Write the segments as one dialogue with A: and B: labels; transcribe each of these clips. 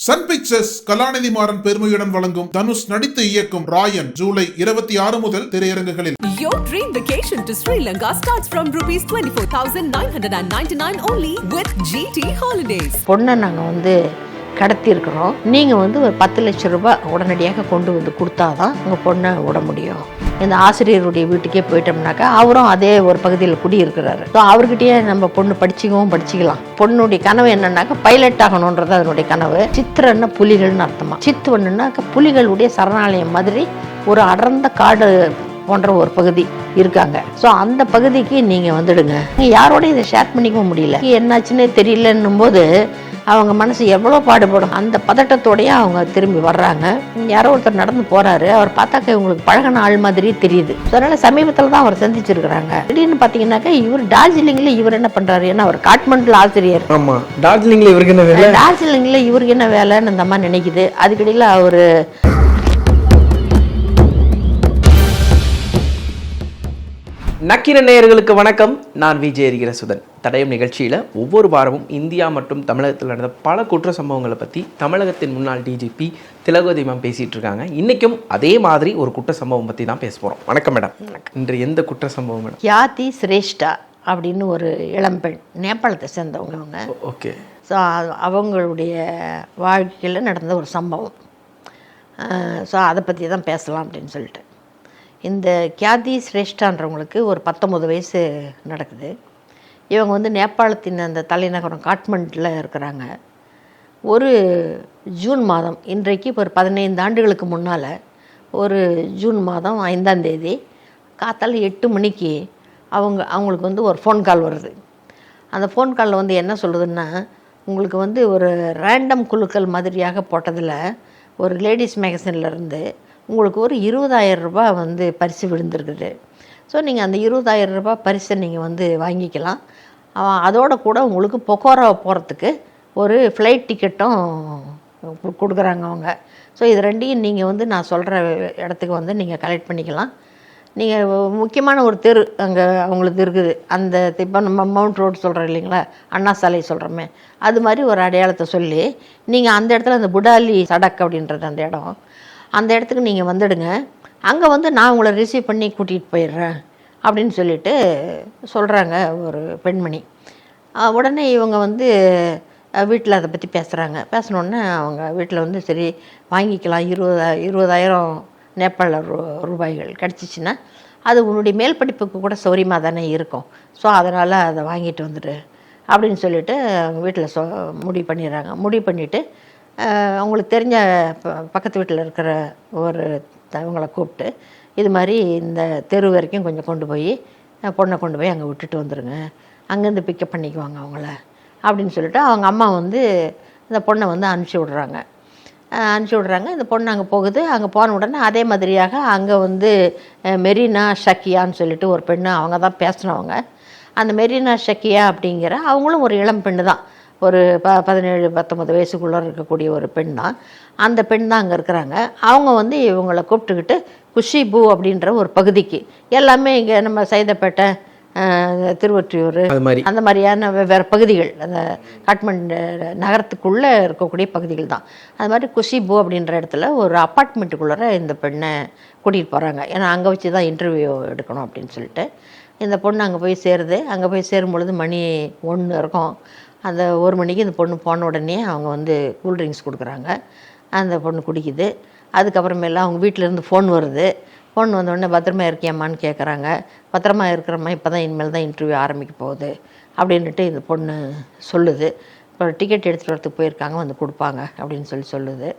A: Sun pictures கலாநிதி மாறன் பெருமையுடன் வழங்கும் தனுஷ் நடித்து இயக்கும் ராயன் ஜூலை 26 முதல் திரையரங்குகளில்.
B: Your dream vacation to Sri Lanka starts from rupees 24,999 only with GT Holidays.
C: பொண்ணை நாங்கள் கடத்தி இருக்கிறோம். நீங்கள் ஒரு 10 லட்சம் ரூபாய் உடனடியாக கொண்டு கொடுத்தாதான் உங்கள் பொண்ணை விட முடியும். இந்த ஆசிரியருடைய வீட்டுக்கே போயிட்டோம்னாக்கா அவரும் அதே ஒரு பகுதியில் குடியிருக்கிறாரு. ஸோ அவர்கிட்டயே நம்ம பொண்ணு படிச்சிக்கலாம். பொண்ணுடைய கனவு என்னன்னாக்கா பைலட் ஆகணுன்றது அதனுடைய கனவு. சித்திரன்னா புலிகள்னு அர்த்தமா. சித்துவன்னுனாக்கா புலிகளுடைய சரணாலயம் மாதிரி ஒரு அடர்ந்த காடு போன்ற ஒரு பகுதி இருக்காங்க. ஸோ அந்த பகுதிக்கு நீங்கள் வந்துடுங்க. நீங்கள் யாரோட இதை ஷேர் பண்ணிக்க முடியல, என்னாச்சுன்னே தெரியலன்னும் போது அவங்க மனசு எவ்வளோ பாடுபடும். அந்த பதட்டத்தோடய அவங்க திரும்பி வர்றாங்க. யாரோ ஒருத்தர் நடந்து போகிறாரு. அவர் பார்த்தாக்க இவங்களுக்கு பழகின ஆள் மாதிரி தெரியுது. அதனால் சமீபத்தில் தான் அவர் சந்திச்சிருக்கிறாங்க. திடீர்னு பார்த்தீங்கன்னாக்கா இவர் டார்ஜிலிங்கில் இவர் என்ன பண்ணுறாரு, ஏன்னா அவர் காட்மண்டில் ஆசிரியர்.
D: ஆமாம், டார்ஜிலிங்கில் இவருக்கு என்ன வேலை,
C: டார்ஜிலிங்கில் இவருக்கு என்ன வேலைன்னு இந்த அம்மா நினைக்குது. அதுக்கிடையில் அவர்
D: நக்கீர நேயர்களுக்கு வணக்கம். நான் விஜய் எரிகிரசுதன். தடயம் நிகழ்ச்சியில் ஒவ்வொரு வாரமும் இந்தியா மற்றும் தமிழகத்தில் நடந்த பல குற்ற சம்பவங்களை பற்றி தமிழகத்தின் முன்னாள் டிஜிபி திலகவதி மேம் பேசிகிட்டு இருக்காங்க. இன்றைக்கும் அதே மாதிரி ஒரு குற்ற சம்பவம் பற்றி தான் பேச போகிறோம். வணக்கம் மேடம். இன்று எந்த குற்ற சம்பவம் மேடம்?
C: கியாதி சிரேஷ்டா அப்படின்னு ஒரு இளம்பெண், நேபாளத்தை சேர்ந்தவங்க அவங்க.
D: ஓகே.
C: ஸோ அவங்களுடைய வாழ்க்கையில் நடந்த ஒரு சம்பவம். ஸோ அதை பற்றி தான் பேசலாம் அப்படின்னு சொல்லிட்டு. இந்த கியாதி சிரேஷ்டான்றவங்களுக்கு ஒரு 19 வயசு நடக்குது. இவங்க நேபாளத்தின் அந்த தலைநகரம் காட்மண்டில் இருக்கிறாங்க. ஒரு ஜூன் மாதம், இன்றைக்கு ஒரு 15 ஆண்டுகளுக்கு முன்னால், ஒரு ஜூன் மாதம் 5ஆம் தேதி காத்தால 8 மணிக்கு அவங்களுக்கு ஒரு ஃபோன் கால் வருது. அந்த ஃபோன் காலில் என்ன சொல்லுதுன்னா, உங்களுக்கு ஒரு ரேண்டம் குழுக்கள் மாதிரியாக போட்டதில் ஒரு லேடிஸ் மேகசின்லேருந்து உங்களுக்கு ஒரு 20,000 ரூபாய் பரிசு விழுந்திருக்குது. ஸோ நீங்கள் அந்த 20,000 ரூபாய் பரிசை நீங்கள் வாங்கிக்கலாம். அதோட கூட உங்களுக்கு பொக்கோரா போகிறதுக்கு ஒரு ஃப்ளைட் டிக்கெட்டும் கொடுக்குறாங்க அவங்க. ஸோ இது ரெண்டையும் நீங்கள் நான் சொல்கிற இடத்துக்கு நீங்கள் கலெக்ட் பண்ணிக்கலாம். நீங்கள் முக்கியமான ஒரு தெரு அங்கே அவங்களுக்கு இருக்குது. அந்த இப்போ நம்ம மவுண்ட் ரோடு சொல்கிறோம் இல்லைங்களா, அண்ணா சாலை சொல்கிறோமே, அது மாதிரி ஒரு அடையாளத்தை சொல்லி நீங்கள் அந்த இடத்துல அந்த புடாலி சடக் அப்படின்றது அந்த இடம், அந்த இடத்துக்கு நீங்கள் வந்துடுங்க. அங்கே நான் உங்களை ரிசீவ் பண்ணி கூட்டிகிட்டு போயிடுறேன் அப்படின்னு சொல்லிட்டு சொல்கிறாங்க ஒரு பெண்மணி. உடனே இவங்க வீட்டில் அதை பற்றி பேசுகிறாங்க. பேசினோடனே அவங்க வீட்டில் சரி வாங்கிக்கலாம், 20,000 நேபாள ரூபாய்கள் கிடச்சிச்சின்னா அது உன்னுடைய மேல் படிப்புக்கு கூட சௌரியமாக தானே இருக்கும். ஸோ அதனால் அதை வாங்கிட்டு வந்துடு அப்படின்னு சொல்லிட்டு அவங்க வீட்டில் முடிவு பண்ணிடுறாங்க. முடிவு பண்ணிவிட்டு அவங்களுக்கு தெரிஞ்ச பக்கத்து வீட்டில் இருக்கிற ஒரு அவங்கள கூப்பிட்டு, இது மாதிரி இந்த தெரு வரைக்கும் கொஞ்சம் பொண்ணை கொண்டு போய் அங்கே விட்டுட்டு வந்துடுங்க, அங்கேருந்து பிக்கப் பண்ணிக்குவாங்க அவங்கள அப்படின்னு சொல்லிட்டு அவங்க அம்மா இந்த பொண்ணை அனுப்பிச்சி விட்றாங்க. இந்த பொண்ணு அங்கே போகுது. அங்கே போன உடனே அதே மாதிரியாக அங்கே மெரினா ஷக்கியான்னு சொல்லிட்டு ஒரு பெண்ணு, அவங்க தான் பேசினவங்க. அந்த மெரினா ஷக்கியா அப்படிங்கிற அவங்களும் ஒரு இளம் பெண்ணு தான், ஒரு 17-19 வயசுக்குள்ளே இருக்கக்கூடிய ஒரு பெண் தான். அந்த பெண் தான் அங்கே இருக்கிறாங்க. அவங்க இவங்களை கூப்பிட்டுக்கிட்டு குஷிபு அப்படின்ற ஒரு பகுதிக்கு, எல்லாமே இங்கே நம்ம சைதாப்பேட்டை, திருவொற்றியூர், அந்த மாதிரியான வேறு பகுதிகள், அந்த காட்மண்டு நகரத்துக்குள்ளே இருக்கக்கூடிய பகுதிகள் தான். அது மாதிரி குஷிபு அப்படின்ற இடத்துல ஒரு அப்பார்ட்மெண்ட்டுக்குள்ளே இந்த பெண்ணை கூட்டிகிட்டு போகிறாங்க. ஏன்னா அங்கே வச்சு தான் இன்டர்வியூ எடுக்கணும் அப்படின்னு சொல்லிட்டு. இந்த பொண்ணு அங்கே போய் சேருது. அங்கே போய் சேரும் பொழுது மணி 1 இருக்கும். அந்த 1 மணிக்கு இந்த பொண்ணு போன உடனே அவங்க கூல்ட்ரிங்க்ஸ் கொடுக்குறாங்க. அந்த பொண்ணு குடிக்குது. அதுக்கப்புறமேலாம் அவங்க வீட்டிலேருந்து ஃபோன் வருது. ஃபோன் வந்தோடனே பத்திரமா இருக்கியாம்மான்னு கேட்குறாங்க. பத்திரமா இருக்கிறம்மா, இப்போ தான் இனிமேல் தான் இன்டர்வியூ ஆரம்பிக்க போகுது அப்படின்ட்டு இந்த பொண்ணு சொல்லுது. இப்போ டிக்கெட் எடுத்துகிட்டு வரத்துக்கு போயிருக்காங்க, கொடுப்பாங்க அப்படின்னு சொல்லுது.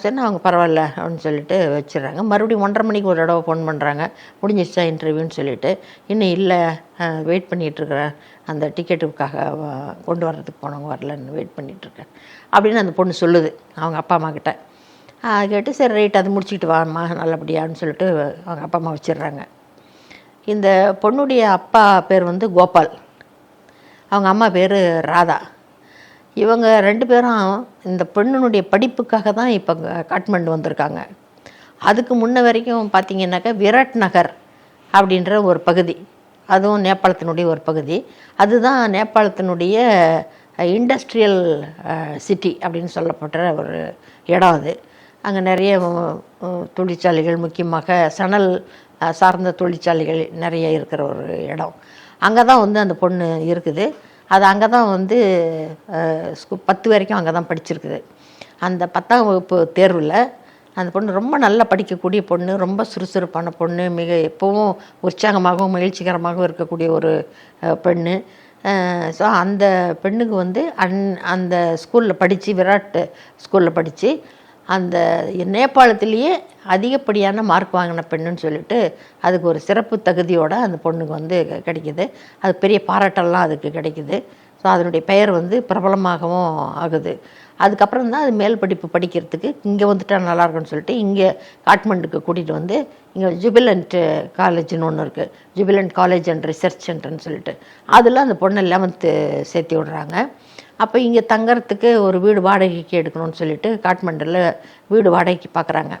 C: சரி அவங்க பரவாயில்ல அப்படின்னு சொல்லிட்டு வச்சிடுறாங்க. மறுபடியும் 1:30 மணிக்கு ஒரு தடவை ஃபோன் பண்ணுறாங்க, முடிஞ்சிச்சா இன்டர்வியூன்னு சொல்லிட்டு. இன்னும் இல்லை, வெயிட் பண்ணிகிட்ருக்குறேன், அந்த டிக்கெட்டுக்காக கொண்டு வர்றதுக்கு போனவங்க வரலன்னு வெயிட் பண்ணிகிட்ருக்கேன் அப்படின்னு அந்த பொண்ணு சொல்லுது அவங்க அப்பா அம்மா கிட்ட. கேட்டு சரி ரைட், அது முடிச்சுக்கிட்டு வாம்மா நல்லபடியான்னு சொல்லிட்டு அவங்க அப்பா அம்மா வச்சிடுறாங்க. இந்த பொண்ணுடைய அப்பா பேர் கோபால், அவங்க அம்மா பேர் ராதா. இவங்க 2 பேரும் இந்த பெண்ணுடைய படிப்புக்காக தான் இப்போ காட்மண்டு வந்திருக்காங்க. அதுக்கு முன்ன வரைக்கும் பார்த்திங்கன்னாக்கா விராட் நகர் அப்படின்ற ஒரு பகுதி, அதுவும் நேபாளத்தினுடைய ஒரு பகுதி, அதுதான் நேபாளத்தினுடைய இண்டஸ்ட்ரியல் சிட்டி அப்படின்னு சொல்லப்பட்ட ஒரு இடம் அது. அங்கே நிறைய தொழிற்சாலைகள், முக்கியமாக சணல் சார்ந்த தொழிற்சாலைகள் நிறைய இருக்கிற ஒரு இடம். அங்கே தான் வந்து அந்த பொண்ணு இருக்குது. அது அங்கே தான் வந்து 10 வரைக்கும் அங்கே தான் படிச்சிருக்குது. அந்த 10ஆம் வகுப்பு தேர்வில் அந்த பொண்ணு ரொம்ப நல்லா படிக்கக்கூடிய பொண்ணு, ரொம்ப சுறுசுறுப்பான பொண்ணு, மிக எப்போவும் உற்சாகமாகவும் மகிழ்ச்சிகரமாகவும் இருக்கக்கூடிய ஒரு பெண்ணு. ஸோ அந்த பெண்ணுக்கு வந்து அந்த ஸ்கூலில் படித்து, விராட் ஸ்கூலில் படித்து, அந்த நேபாளத்திலேயே அதிகப்படியான மார்க் வாங்கின பெண்ணுன்னு சொல்லிட்டு அதுக்கு ஒரு சிறப்பு தகுதியோடு அந்த பொண்ணுக்கு வந்து கிடைக்கிது. அது பெரிய பாராட்டெல்லாம் அதுக்கு கிடைக்கிது. ஸோ அதனுடைய பெயர் வந்து பிரபலமாகவும் ஆகுது. அதுக்கப்புறம் தான் அது மேல் படிப்பு படிக்கிறதுக்கு இங்கே வந்துட்டால் நல்லாயிருக்குன்னு சொல்லிட்டு இங்கே காட்மண்டுக்கு கூட்டிகிட்டு வந்து இங்கே ஜுபிலண்ட் காலேஜ்னு ஒன்று இருக்குது, ஜுபிலண்ட் காலேஜ் அண்ட் ரிசர்ச் சென்டர்னு சொல்லிட்டு அதில் அந்த பொண்ணை 11th சேர்த்தி விடுறாங்க. அப்போ இங்கே தங்கறதுக்கு ஒரு வீடு வாடகைக்கு எடுக்கணும்னு சொல்லிட்டு காட்மண்டில் வீடு வாடகைக்கு பார்க்குறாங்க.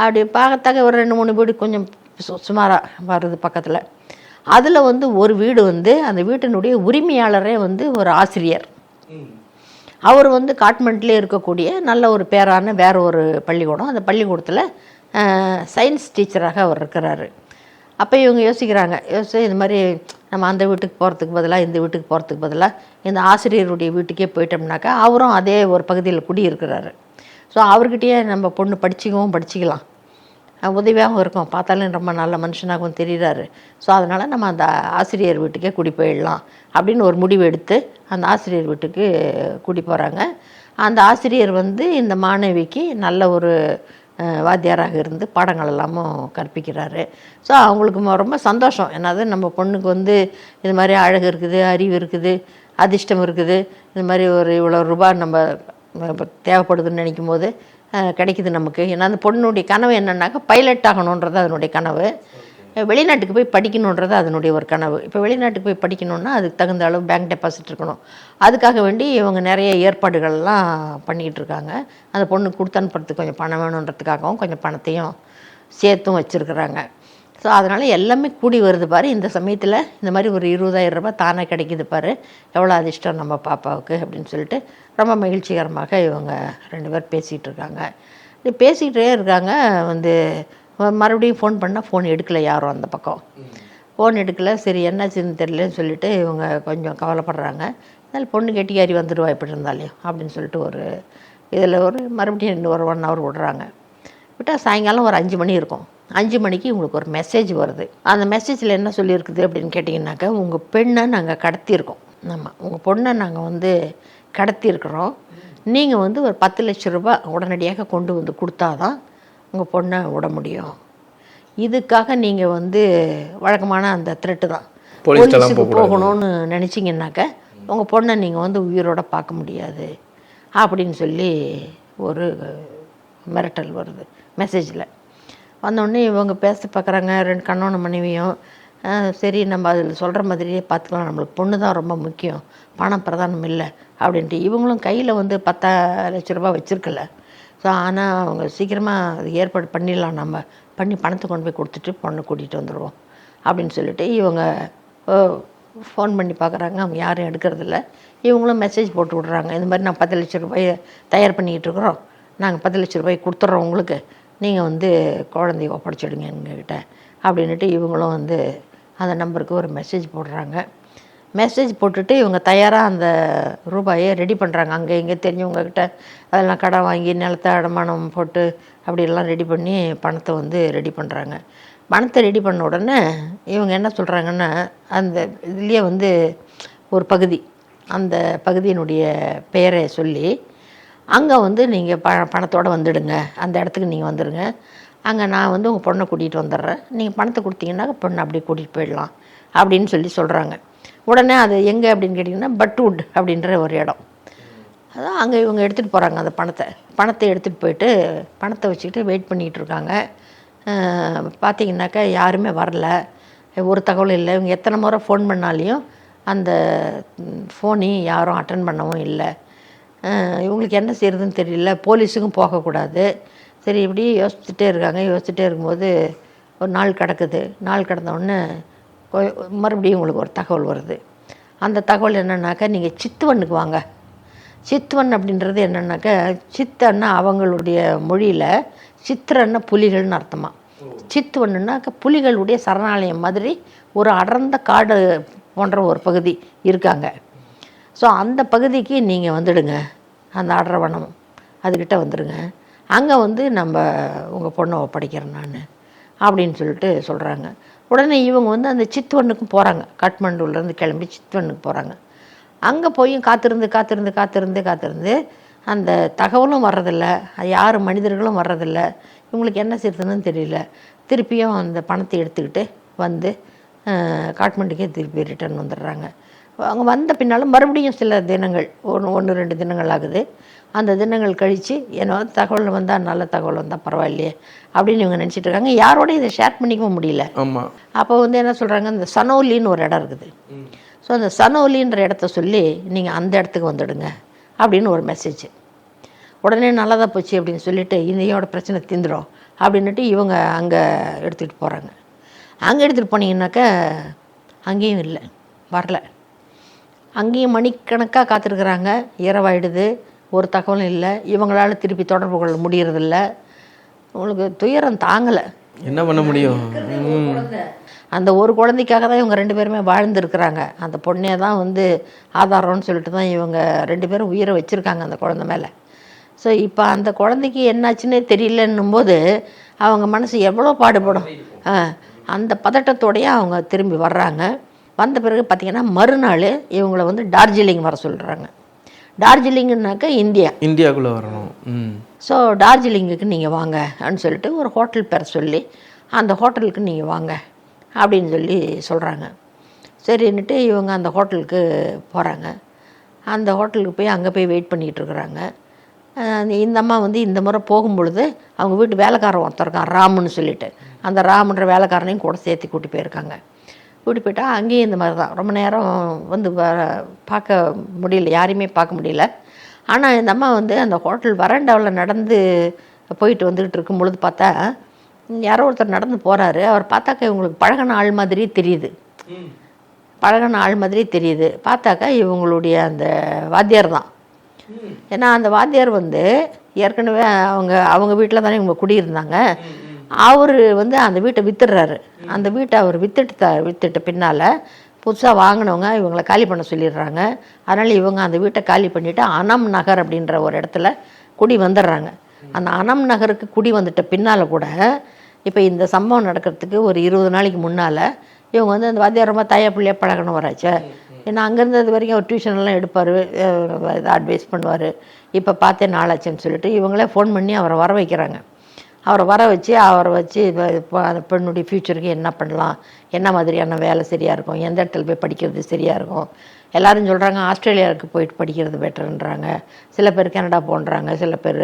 C: அப்படி பார்க்கத்தாக்க ஒரு 2-3 வீடு கொஞ்சம் சுமாராக வருது பக்கத்தில். அதில் வந்து ஒரு வீடு வந்து அந்த வீட்டினுடைய உரிமையாளரே வந்து ஒரு ஆசிரியர். அவர் வந்து காட்மண்ட்லேயே இருக்கக்கூடிய நல்ல ஒரு பேரான வேற ஒரு பள்ளிக்கூடம், அந்த பள்ளிக்கூடத்தில் சயின்ஸ் டீச்சராக அவர் இருக்கிறாரு. அப்போ இவங்க யோசிக்கிறாங்க, இந்த மாதிரி நம்ம அந்த வீட்டுக்கு போகிறதுக்கு பதிலாக இந்த வீட்டுக்கு போகிறதுக்கு பதிலாக இந்த ஆசிரியருடைய வீட்டுக்கே போயிட்டோம்னாக்கா அவரும் அதே ஒரு பகுதியில் குடியிருக்கிறாரு. ஸோ அவர்கிட்டயே நம்ம பொண்ணு படிச்சிக்கலாம், உதவியாகவும் இருக்கும், பார்த்தாலும் ரொம்ப நல்ல மனுஷனாகவும் தெரிகிறாரு. ஸோ அதனால் நம்ம அந்த ஆசிரியர் வீட்டுக்கே குடி போயிடலாம் அப்படின்னு ஒரு முடிவு எடுத்து அந்த ஆசிரியர் வீட்டுக்கு கூட்டி போகிறாங்க. அந்த ஆசிரியர் வந்து இந்த மாணவிக்கு நல்ல ஒரு வாத்தியாராக இருந்து பாடங்கள் எல்லாமும் கற்பிக்கிறாரு. ஸோ அவங்களுக்கு ரொம்ப சந்தோஷம். என்னது நம்ம பொண்ணுக்கு வந்து இது மாதிரி அழகு இருக்குது, அறிவு இருக்குது, அதிர்ஷ்டம் இருக்குது, இது மாதிரி ஒரு இவ்வளோ ரூபாய் நம்ம தேவைப்படுதுன்னு நினைக்கும் போது கிடைக்குது நமக்கு. ஏன்னா அந்த பொண்ணுடைய கனவு என்னன்னாக்கா பைலட் ஆகணுன்றது அதனுடைய கனவு, வெளிநாட்டுக்கு போய் படிக்கணுன்றது அதனுடைய ஒரு கனவு. இப்போ வெளிநாட்டுக்கு போய் படிக்கணுன்னா அதுக்கு தகுந்த அளவு பேங்க் டெபாசிட் இருக்கணும். அதுக்காக வேண்டி இவங்க நிறைய ஏற்பாடுகள்லாம் பண்ணிக்கிட்டு இருக்காங்க. அந்த பொண்ணு கொடுத்து அனுப்புறதுக்கு கொஞ்சம் பணம் வேணுன்றதுக்காகவும் கொஞ்சம் பணத்தையும் சேர்த்தும் வச்சுருக்குறாங்க. ஸோ அதனால் எல்லாமே கூடி வருது பாரு. இந்த சமயத்தில் இந்த மாதிரி ஒரு 20,000 ரூபாய் தானே கிடைக்கிது பாரு, எவ்வளோ அதிர்ஷ்டம் நம்ம பாப்பாவுக்கு அப்படின்னு சொல்லிட்டு ரொம்ப மகிழ்ச்சிகரமாக இவங்க 2 பேர் பேசிகிட்டு இருக்காங்க. பேசிக்கிட்டே இருக்காங்க. வந்து மறுபடியும் ஃபோன் பண்ணால் ஃபோன் எடுக்கலை, யாரும் அந்த பக்கம் ஃபோன் எடுக்கலை. சரி என்னாச்சுன்னு தெரியலன்னு சொல்லிட்டு இவங்க கொஞ்சம் கவலைப்படுறாங்க. அதனால் பொண்ணு கெட்டிக்காரி வந்துடுவா எப்படி இருந்தாலையும் அப்படின்னு சொல்லிட்டு ஒரு இதில் ஒரு மறுபடியும் ஒரு 1 hour விடுறாங்க. விட்டால் சாயங்காலம் ஒரு 5 மணி இருக்கும். 5 மணிக்கு உங்களுக்கு ஒரு மெசேஜ் வருது. அந்த மெசேஜில் என்ன சொல்லியிருக்குது அப்படின்னு கேட்டிங்கன்னாக்கா, உங்கள் பெண்ணை நாங்கள் கடத்தியிருக்கோம், உங்கள் பொண்ணை நாங்கள் வந்து கடத்தியிருக்கிறோம், நீங்கள் வந்து ஒரு 10 லட்சம் ரூபாய் உடனடியாக கொண்டு வந்து கொடுத்தாதான் உங்கள் பொண்ணை விட முடியும். இதுக்காக நீங்கள் வந்து வழக்கமான அந்த த்ரெட்டு தான், போலீஸுக்கு போகணும்னு நினச்சிங்கன்னாக்க உங்கள் பொண்ணை நீங்கள் வந்து உயிரோட பார்க்க முடியாது அப்படின்னு சொல்லி ஒரு மிரட்டல் வருது மெசேஜில். வந்தோடனே இவங்க பேச பார்க்குறாங்க 2 கணவன் மனைவியும். சரி நம்ம அதில் சொல்கிற மாதிரியே பார்த்துக்கலாம், நம்மளுக்கு பொண்ணு தான் ரொம்ப முக்கியம், பணம் பிரதானம் இல்லை அப்படின்ட்டு இவங்களும் கையில் வந்து 10 லட்ச ரூபா வச்சுருக்கல. ஸோ ஆனால் அவங்க சீக்கிரமாக அது ஏற்பாடு பண்ணிடலாம், நம்ம பண்ணி பணத்தை கொண்டு போய் கொடுத்துட்டு பொண்ணை கூட்டிகிட்டு வந்துடுவோம் அப்படின்னு சொல்லிட்டு இவங்க ஃபோன் பண்ணி பார்க்குறாங்க. அவங்க யாரும் எடுக்கிறதில்ல. இவங்களும் மெசேஜ் போட்டு விட்றாங்க, இந்த மாதிரி நான் 10 லட்ச ரூபாயை தயார் பண்ணிக்கிட்டு இருக்கிறோம், நாங்கள் 10 லட்ச ரூபாய் கொடுத்துட்றோம் உங்களுக்கு, நீங்கள் வந்து குழந்தைய ஒப்படைச்சிடுங்க எங்ககிட்ட அப்படின்ட்டு இவங்களும் வந்து அந்த நம்பருக்கு ஒரு மெசேஜ் போடுறாங்க. மெசேஜ் போட்டுட்டு இவங்க தயாராக அந்த ரூபாயை ரெடி பண்ணுறாங்க. அங்கே இங்கே தெரிஞ்சவங்கக்கிட்ட அதெல்லாம் கடன் வாங்கி நிலத்தை அடமானம் போட்டு அப்படியெல்லாம் ரெடி பண்ணி பணத்தை வந்து ரெடி பண்ணுறாங்க. பணத்தை ரெடி பண்ண உடனே இவங்க என்ன சொல்கிறாங்கன்னா, அந்த இதுலேயே வந்து ஒரு பகுதி, அந்த பகுதியினுடைய பெயரை சொல்லி அங்கே வந்து நீங்கள் பணத்தோடு வந்துடுங்க, அந்த இடத்துக்கு நீங்கள் வந்துடுங்க, அங்கே நான் வந்து உங்கள் பொண்ணை கூட்டிகிட்டு வந்துடுறேன், நீங்கள் பணத்தை கொடுத்தீங்கன்னா பொண்ணை அப்படியே கூட்டிகிட்டு போயிடலாம் அப்படின்னு சொல்லி சொல்கிறாங்க. உடனே அது எங்கே அப்படின்னு கேட்டிங்கன்னா பட்வுட் அப்படின்ற ஒரு இடம். அதான் அங்கே இவங்க எடுத்துகிட்டு போகிறாங்க அந்த பணத்தை எடுத்துகிட்டு போயிட்டு பணத்தை வச்சுக்கிட்டு வெயிட் பண்ணிகிட்டு இருக்காங்க. பார்த்தீங்கன்னாக்கா யாருமே வரல, ஒரு தகவலும் இல்லை. இவங்க எத்தனை முறை ஃபோன் பண்ணாலையும் அந்த ஃபோனையும் யாரும் அட்டன் பண்ணவும் இல்லை. இவங்களுக்கு என்ன செய்கிறதுன்னு தெரியல, போலீஸுக்கும் போகக்கூடாது. சரி இப்படி யோசிச்சுட்டே இருக்காங்க. யோசிச்சுட்டே இருக்கும்போது ஒரு நாள் கிடக்குது. நாள் கடந்தவுடனே மறுபடியும் உங்களுக்கு ஒரு தகவல் வருது. அந்த தகவல் என்னென்னாக்கா நீங்கள் சித்துவனுக்கு வாங்க. சித்துவன் அப்படின்றது என்னென்னாக்கா, சித்தன்னா அவங்களுடைய மொழியில் சித்திரன்னா புலிகள்னு அர்த்தமா. சித்துவன்னுனாக்கா புலிகளுடைய சரணாலயம் மாதிரி ஒரு அடர்ந்த காடு போன்ற ஒரு பகுதி இருக்காங்க. ஸோ அந்த பகுதிக்கு நீங்கள் வந்துடுங்க, அந்த அடர்வனம் அதுக்கிட்ட வந்துடுங்க, அங்கே வந்து நம்ம உங்கள் பொண்ணை ஒப்படைக்கிறேன் நான் அப்படின்னு சொல்லிட்டு சொல்கிறாங்க. உடனே இவங்க வந்து அந்த சித்துவனுக்கும் போகிறாங்க. காட்மாண்டுலேருந்து கிளம்பி சித்துவனுக்கு போகிறாங்க. அங்கே போய் காத்திருந்து அந்த தகவலும் வர்றதில்லை, யார் மனிதர்களும் வர்றதில்லை. இவங்களுக்கு என்ன செய்யறதுன்னு தெரியல. திருப்பியும் அந்த பணத்தை எடுத்துக்கிட்டு வந்து காட்மாண்டுக்கே திருப்பி ரிட்டர்ன் வந்துடுறாங்க. அவங்க வந்த பின்னாலும் மறுபடியும் சில தினங்கள், 1-2 தினங்கள் ஆகுது. அந்த தினங்கள் கழித்து ஏன்னா தகவல் வந்தால், நல்ல தகவல் வந்தால் பரவாயில்லையே அப்படின்னு இவங்க நினச்சிட்டு இருக்காங்க. யாரோடையும் இதை ஷேர் பண்ணிக்கவும் முடியல.
D: ஆமாம்.
C: அப்போ வந்து என்ன சொல்கிறாங்க, இந்த சனோலின்னு ஒரு இடம் இருக்குது. ஸோ அந்த சனோலின்ற இடத்த சொல்லி நீங்கள் அந்த இடத்துக்கு வந்துடுங்க அப்படின்னு ஒரு மெசேஜ். உடனே நல்லதாக போச்சு அப்படின்னு சொல்லிட்டு இந்தியோட பிரச்சனை தீந்துடும் அப்படின்ட்டு இவங்க அங்கே எடுத்துகிட்டு போகிறாங்க. அங்கே எடுத்துகிட்டு போனீங்கன்னாக்கா அங்கேயும் இல்லை, வரல. அங்கேயும் மணிக்கணக்காக காத்திருக்கிறாங்க. இரவாயிடுது, ஒரு தகவலும் இல்லை. இவங்களால் திருப்பி தொடர்பு கொள்ள முடியறதில்ல. உங்களுக்கு துயரம் தாங்கலை,
D: என்ன பண்ண முடியும்.
C: அந்த ஒரு குழந்தைக்காக தான் இவங்க 2 பேருமே வாழ்ந்துருக்குறாங்க. அந்த பொண்ணே தான் வந்து ஆதாரம்னு சொல்லிட்டு தான் இவங்க 2 பேரும் உயிரை வச்சுருக்காங்க அந்த குழந்தை மேலே. ஸோ இப்போ அந்த குழந்தைக்கு என்னாச்சுன்னே தெரியலன்னும் போது அவங்க மனசு எவ்வளோ பாடுபடும். அந்த பதட்டத்தோடையே அவங்க திரும்பி வர்றாங்க. வந்த பிறகு பார்த்திங்கன்னா மறுநாள் இவங்கள வந்து டார்ஜிலிங் வர சொல்கிறாங்க. டார்ஜிலிங்குனாக்கா இந்தியாவுக்குள்ளே
D: வரணும்.
C: ஸோ டார்ஜிலிங்குக்கு நீங்கள் வாங்க அப்படின்னு சொல்லிட்டு ஒரு ஹோட்டல் பேர் சொல்லி அந்த ஹோட்டலுக்கு நீங்கள் வாங்க அப்படின்னு சொல்லி சொல்கிறாங்க. சரின்னுட்டு இவங்க அந்த ஹோட்டலுக்கு போகிறாங்க. அந்த ஹோட்டலுக்கு போய் அங்கே போய் வெயிட் பண்ணிகிட்டு இருக்கிறாங்க. இந்த அம்மா வந்து இந்த முறை போகும்பொழுது அவங்க வீட்டு வேலைக்காரன் ஒருத்தருக்கான், ராமுன்னு சொல்லிட்டு, அந்த ராமுன்ற வேலைக்காரனையும் கூட சேர்த்து கூட்டி போயிருக்காங்க. கூட்டி போயிட்டா அங்கேயும் இந்த மாதிரி தான் ரொம்ப நேரம் வந்து பார்க்க முடியல, யாரையுமே பார்க்க முடியல. ஆனால் இந்த அம்மா வந்து அந்த ஹோட்டல் வராண்டாவில் நடந்து போயிட்டு வந்துக்கிட்டு இருக்கும் பொழுது பார்த்தா யாரோ ஒருத்தர் நடந்து போகிறாரு. அவர் பார்த்தாக்கா இவங்களுக்கு பழகின ஆள் மாதிரி தெரியுது. பார்த்தாக்கா இவங்களுடைய அந்த வாத்தியார் தான். ஏன்னா அந்த வாத்தியார் வந்து ஏற்கனவே அவங்க வீட்டில் தானே இவங்க குடியிருந்தாங்க. அவர் வந்து அந்த வீட்டை வித்துடுறாரு. அந்த வீட்டை அவர் வித்துட்டு பின்னால் புதுசாக வாங்கினவங்க இவங்களை காலி பண்ண சொல்லிடுறாங்க. அதனால் இவங்க அந்த வீட்டை காலி பண்ணிவிட்டு அனம் நகர் அப்படின்ற ஒரு இடத்துல குடி வந்துடுறாங்க. அந்த அனம் நகருக்கு குடி வந்துட்ட பின்னால் கூட இப்போ இந்த சம்பவம் நடக்கிறதுக்கு ஒரு 20 நாளைக்கு முன்னால் இவங்க வந்து அந்த வாத்தியார் ரொம்ப தாயா பிள்ளையாக பழகணும் வராச்சு. ஏன்னா அங்கேருந்து அது வரைக்கும் அவர் டியூஷன்லாம் எடுப்பார், இதை அட்வைஸ் பண்ணுவார். இப்போ பார்த்தே நாளாச்சுன்னு சொல்லிட்டு இவங்களே ஃபோன் பண்ணி அவரை வர வைக்கிறாங்க. அவரை வச்சு இப்போ அந்த பெண்ணுடைய ஃப்யூச்சருக்கு என்ன பண்ணலாம், என்ன மாதிரியான வேலை சரியாக இருக்கும், எந்த இடத்துல போய் படிக்கிறது சரியாக இருக்கும். எல்லோரும் சொல்கிறாங்க ஆஸ்திரேலியாவுக்கு போயிட்டு படிக்கிறது பெட்டருன்றாங்க. சில பேர் கனடா போன்றாங்க, சில பேர்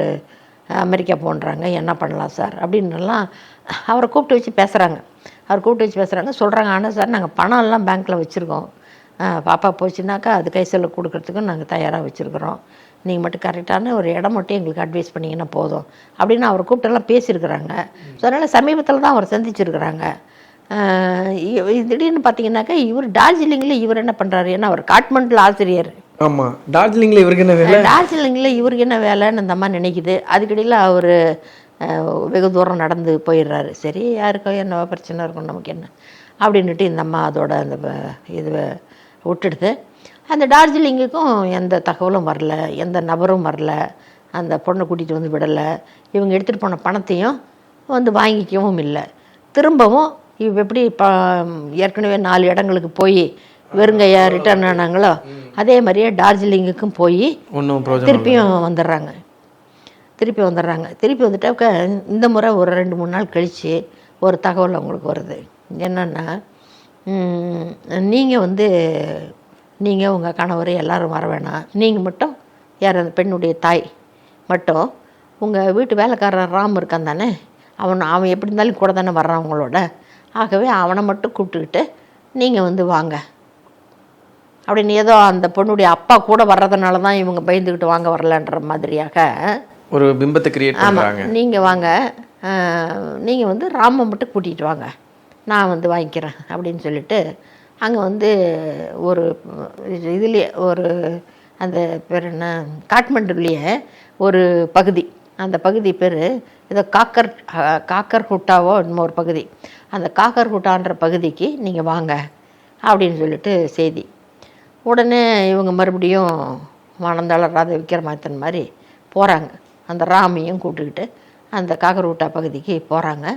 C: அமெரிக்கா போன்றாங்க. என்ன பண்ணலாம் சார் அப்படின்லாம் அவரை கூப்பிட்டு வச்சு பேசுகிறாங்க. சொல்கிறாங்க, ஆனால் சார் நாங்கள் பணம்லாம் பேங்க்கில் வச்சுருக்கோம், பாப்பா போச்சுனாக்கா அது கை செல்ல கொடுக்கறதுக்கும் நாங்கள் தயாராக வச்சுருக்குறோம். நீங்கள் மட்டும் கரெக்டான ஒரு இடம் மட்டும் எங்களுக்கு அட்வைஸ் பண்ணிங்கன்னா போதும் அப்படின்னு அவரை கூப்பிட்டெல்லாம் பேசியிருக்கிறாங்க. ஸோ அதனால் சமீபத்தில் தான் அவர் சந்திச்சிருக்கிறாங்க. திடீர்னு பார்த்தீங்கன்னாக்கா இவர் டார்ஜிலிங்கில் இவர் என்ன பண்ணுறாரு, ஏன்னா அவர் காட்மாண்டில் ஆசிரியர்.
D: ஆமாம், டார்ஜிலிங்கில் இவருக்கு
C: என்ன வேலைன்னு அந்த அம்மா நினைக்குது. அதுக்கிடையில் அவர் வெகு தூரம் நடந்து போயிடுறாரு. சரி, யாருக்கோ என்ன பிரச்சனை இருக்கும், நமக்கு என்ன அப்படின்ட்டு இந்த அம்மா அதோட அந்த இதை விட்டுடுது. அந்த டார்ஜிலிங்குக்கும் எந்த தகவலும் வரல, எந்த நபரும் வரல, அந்த பொண்ணை கூட்டிகிட்டு வந்து விடலை. இவங்க எடுத்துகிட்டு போன பணத்தையும் வந்து வாங்கிக்கவும் இல்லை. திரும்பவும் இவ எப்படி ஏற்கனவே 4 இடங்களுக்கு போய் வெறுங்கையா ரிட்டர்ன் ஆனாங்களோ அதே மாதிரியே டார்ஜிலிங்குக்கும் போய் திருப்பியும் வந்துடுறாங்க. திருப்பி வந்துட்டாக்க இந்த முறை ஒரு 2-3 நாள் கழித்து ஒரு தகவல் அவங்களுக்கு வருது. என்னென்னா, நீங்கள் உங்கள் கணவர் எல்லோரும் வர வேணாம், நீங்கள் மட்டும், யார் அந்த பெண்ணுடைய தாய் மட்டும், உங்கள் வீட்டு வேலைக்காரர் ராம் இருக்கான் தானே, அவன் எப்படி இருந்தாலும் கூட தானே வர்றான் அவங்களோட, ஆகவே அவனை மட்டும் கூப்பிட்டுக்கிட்டு நீங்கள் வந்து வாங்க அப்படின்னு. ஏதோ அந்த பொண்ணுடைய அப்பா கூட வர்றதுனால தான் இவங்க பயந்துக்கிட்டு வாங்க வரலன்ற மாதிரியாக
D: ஒரு பிம்பத்தை கிரியேட் பண்ணுறாங்க.
C: நீங்கள் வாங்க, நீங்கள் வந்து ராமை மட்டும் கூட்டிகிட்டு வாங்க, நான் வந்து வாங்கிக்கிறேன் அப்படின்னு சொல்லிட்டு அங்கே வந்து ஒரு இதுலேயே ஒரு அந்த பேர் என்ன காட்மண்டுலேயே ஒரு பகுதி, அந்த பகுதி பேர் ஏதோ காக்கர்ஹுட்டாவோ என்னமோ ஒரு பகுதி, அந்த காக்கர்ஹுட்டான்ற பகுதிக்கு நீங்கள் வாங்க அப்படின்னு சொல்லிட்டு செய்தி. உடனே இவங்க மறுபடியும் வானந்தாளர் ராத விக்ரமாதித்தன் மாதிரி போகிறாங்க. அந்த ராமையும் கூப்பிட்டுக்கிட்டு அந்த காக்கர்ஹுட்டா பகுதிக்கு போகிறாங்க.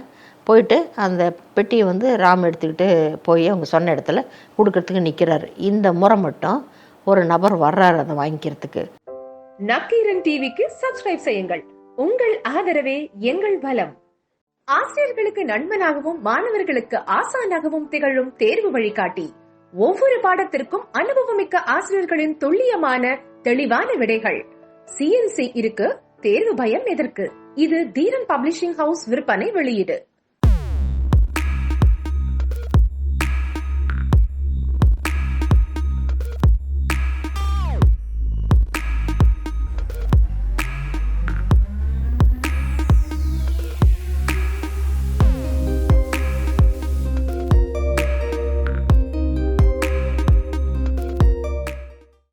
C: போயிட்டு அந்த பெட்டியை வந்து ராம் எடுத்துக்கிட்டு போய் அவங்க சொன்ன இடத்துல கொடுக்கறதுக்கு நிற்கிறாரு. இந்த முறை மட்டும் ஒரு நபர் வர்றாரு அதை வாங்கிக்கிறதுக்கு.
E: நக்கீரன் டிவிக்கு சப்ஸ்கிரைப் செய்யுங்கள். உங்கள் ஆதரவே எங்கள் பலம். ஆசிரியர்களுக்கு நண்பனாகவும் மாணவர்களுக்கு ஆசானாகவும் திகழும் தேர்வு வழிகாட்டி. ஒவ்வொரு பாடத்திற்கும் அனுபவமிக்க ஆசிரியர்களின் துல்லியமான தெளிவான விடைகள். CNC இருக்கு, தேர்வு பயம் எதற்கு? இது தீரன் பப்ளிஷிங் ஹவுஸ் விற்பனை வெளியீடு.